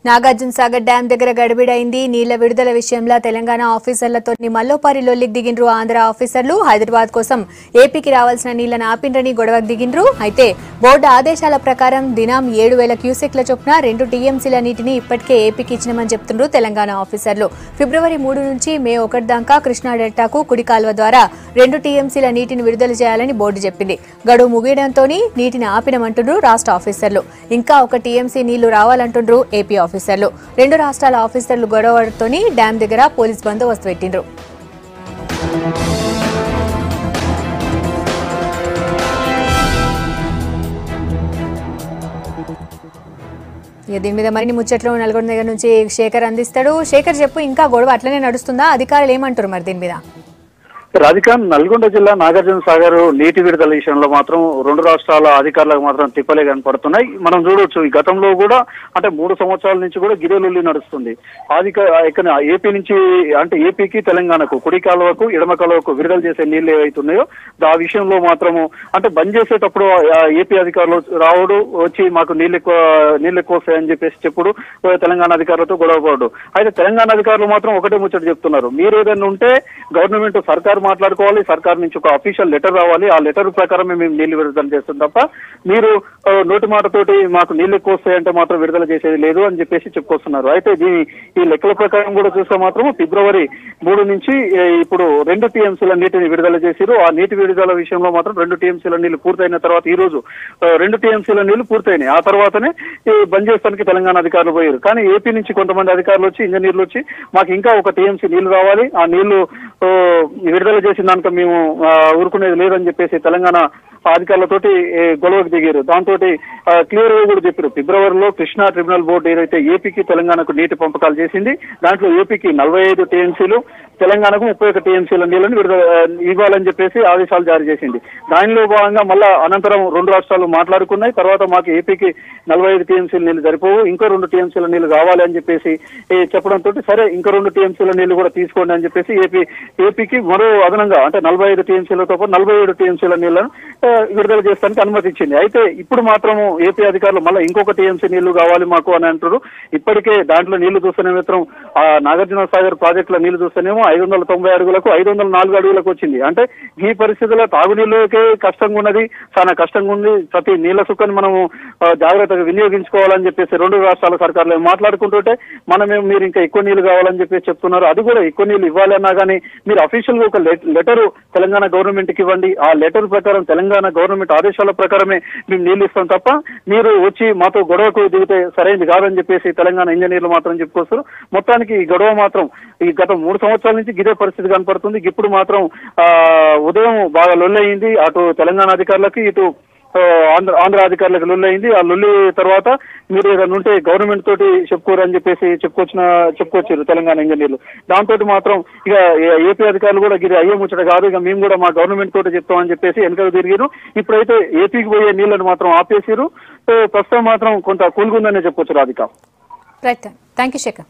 Nagarjuna Sagar dam దగ్గర గడిబిడైంది. నీళ్ల విడుదల విషయంలో తెలంగాణ ఆఫీసర్లతో మల్లోపారి లొల్లికి దిగిండ్రు ఆంధ్ర ఆఫీసర్లు. హైదరాబాద్ కోసం ఏపీకి రావాల్సిన నీళ్లను ఆపిండ్రని గొడవకు దిగిండ్రు. అయితే బోర్డు ఆదేశాల ప్రకారం దినం 7,000 క్యూసెక్ల చొప్పున 2 టీఎంసీల నీటిని ఇప్పటికే ఏపీకి ఇచ్చినామని చెప్తున్నారు తెలంగాణ ఆఫీసర్లు. ఫిబ్రవరి 3 నుంచి మే 1 దాకా కృష్ణా డెల్టాకు కుడి కాల్వ ద్వారా 2 టీఎంసీల నీటిని విడుదల చేయాలని బోర్డు చెప్పింది. గడువు ముగియడంతో నీటిని ఆపినమంటున్నారు రాష్ట్ర ఆఫీసర్లు. ఇంకా 1 టీఎంసీ నీళ్లు రావాలంటున్నారు ఏపీ ఆఫీసర్లు. 2 రాష్ట్రాల ఆఫీసర్లు గొడవతోని డ్యాం దగ్గర పోలీస్ బందోబస్తు పెట్టిండ్రు. దీని మీద మరిన్ని ముచ్చట్లు నల్గొండ దగ్గర నుంచి శేఖర్ అందిస్తాడు. శేఖర్ చెప్పు, ఇంకా గొడవ అట్లనే నడుస్తుందా? అధికారులు ఏమంటారు మరి దీని మీద? రాధిక, నల్గొండ జిల్లా నాగార్జున సాగర్ నీటి విడుదల విషయంలో మాత్రం 2 రాష్ట్రాల అధికారులకు మాత్రం తిప్పలే కనపడుతున్నాయి. మనం చూడొచ్చు, ఈ గతంలో కూడా అంటే 3 సంవత్సరాల నుంచి కూడా గిరేలుల్లి నడుస్తుంది. ఇక్కడ ఏపీ నుంచి అంటే ఏపీకి తెలంగాణకు కుడి కాలువకు ఎడమ కాలువకు విడుదల చేసే నీళ్లు ఏవైతున్నాయో ఆ విషయంలో మాత్రము అంటే బంద్ చేసేటప్పుడు ఏపీ అధికారులు రావడు వచ్చి మాకు నీళ్ళు ఎక్కువ వస్తాయని చెప్పేసి చెప్పుడు తెలంగాణ అధికారులతో గొడవపడు. అయితే తెలంగాణ అధికారులు మాత్రం ఒకటే ముచ్చట చెప్తున్నారు, మీరు ఏదైనా ఉంటే గవర్నమెంట్ సర్కారు మాట్లాడుకోవాలి, సర్కార్ నుంచి ఒక అఫీషియల్ లెటర్ రావాలి, ఆ లెటర్ ప్రకారమే మేము నీళ్లు విడుదల చేస్తాం తప్ప మీరు నోటి మాటతోటి మాకు నీళ్లు ఎక్కువ వస్తాయంటే మాత్రం విడుదల చేసేది లేదు అని చెప్పేసి చెప్పుకొస్తున్నారు. అయితే ఈ లెక్కల ప్రకారం కూడా చూస్తే మాత్రం ఫిబ్రవరి 3 నుంచి ఇప్పుడు 2 టీఎంసీల నీటిని విడుదల చేశారు. ఆ నీటి విడుదల విషయంలో మాత్రం 2 టీఎంసీల నీళ్లు పూర్తయిన తర్వాత ఈ రోజు 2 టీఎంసీల నీళ్లు పూర్తయినాయి. ఆ తర్వాతనే బంద్ చేస్తానికి తెలంగాణ అధికారులు పోయారు. కానీ ఏపీ నుంచి కొంతమంది అధికారులు వచ్చి ఇంజనీర్లు వచ్చి మాకు ఇంకా 1 టీఎంసీ నీళ్లు రావాలి, ఆ నీళ్లు విడుదల చేసిన దానిక మేము ఊరుకునేది లేదని చెప్పేసి తెలంగాణ అధికారులతోటి గొడవకు దిగారు. దాంతో క్లియర్ గా కూడా చెప్పారు, ఫిబ్రవరిలో కృష్ణా ట్రిబ్యునల్ బోర్డు ఏదైతే ఏపీకి తెలంగాణకు నీటి పంపకాలు చేసింది దాంట్లో ఏపీకి 45 టీఎంసీలు తెలంగాణకు 31 టీఎంసీల నీళ్లను విడుదల ఇవ్వాలని చెప్పేసి ఆదేశాలు జారీ చేసింది. దానిలో భాగంగా మళ్ళా అనంతరం 2 రాష్ట్రాలు మాట్లాడుకున్నాయి. తర్వాత మాకు ఏపీకి 45 టీఎంసీల నీళ్లు సరిపోవు, ఇంకో 2 టీఎంసీల నీళ్లు కావాలి అని చెప్పేసి చెప్పడంతో సరే ఇంకో 2 టీఎంసీల నీళ్లు కూడా తీసుకోండి అని చెప్పేసి ఏపీకి మరో అదనంగా అంటే 45 టీఎంసీలతో పాటు 47 టీఎంసీల నీళ్లను విడుదల చేస్తానికి అనుమతి ఇచ్చింది. అయితే ఇప్పుడు మాత్రము ఏపీ అధికారులు మళ్ళీ ఇంకొక టీఎంసీ నీళ్లు కావాలి మాకు అని అంటారు. ఇప్పటికే దాంట్లో నీళ్లు చూస్తేనే మాత్రం నాగార్జున సాగర్ ప్రాజెక్టులో నీళ్లు చూస్తేనేమో 590 అడుగులకు 504 అడుగులకు వచ్చింది. అంటే ఈ పరిస్థితుల్లో తాగునీళ్ళకే కష్టంగా ఉన్నది, చాలా కష్టంగా ఉంది. ప్రతి నీళ్ల సుఖాన్ని మనము జాగ్రత్తగా వినియోగించుకోవాలని చెప్పేసి 2 రాష్ట్రాల సర్కారులు మాట్లాడుకుంటుంటే మీరు ఇంకా ఎక్కువ నీళ్లు కావాలని చెప్పేసి చెప్తున్నారు. అది కూడా ఎక్కువ నీళ్లు ఇవ్వాలి అన్నా కానీ మీరు అఫీషియల్ గా ఒక లెటర్ తెలంగాణ గవర్నమెంట్ కి ఇవ్వండి, ఆ లెటర్ ప్రకారం తెలంగాణ గవర్నమెంట్ ఆదేశాల ప్రకారమే మేము నీళ్లు ఇస్తాం తప్ప మీరు వచ్చి మాతో గొడవకు దిగితే సరైనది కాదని చెప్పేసి తెలంగాణ ఇంజనీర్లు మాత్రం చెప్పుకొస్తారు. మొత్తానికి ఈ గొడవ మాత్రం ఈ గత 3 సంవత్సరాల నుంచి ఇదే పరిస్థితి కనపడుతుంది. ఇప్పుడు మాత్రం ఉదయం బాగా లొల్లయింది, అటు తెలంగాణ అధికారులకి ఇటు ఆంధ్ర అధికారులకు లొల్లయింది. ఆ లొల్లి తర్వాత మీరు ఏదైనా ఉంటే గవర్నమెంట్ తోటి చెప్పుకోరు అని చెప్పేసి చెప్పుకొచ్చారు తెలంగాణ ఇంజనీర్లు. దాంతో మాత్రం ఇక ఏపీ అధికారులు కూడా ఇది అయ్యే ముచ్చట కాదు, ఇక మేము కూడా మా గవర్నమెంట్ తోటి చెప్తామని చెప్పేసి వెనకకు తిరిగారు. ఇప్పుడైతే ఏపీకి పోయే నీళ్లను మాత్రం ఆపేసారు. ప్రస్తుతం మాత్రం కొంత కూల్గుందనే చెప్పొచ్చు Radhika. Right, thank you Shekhar.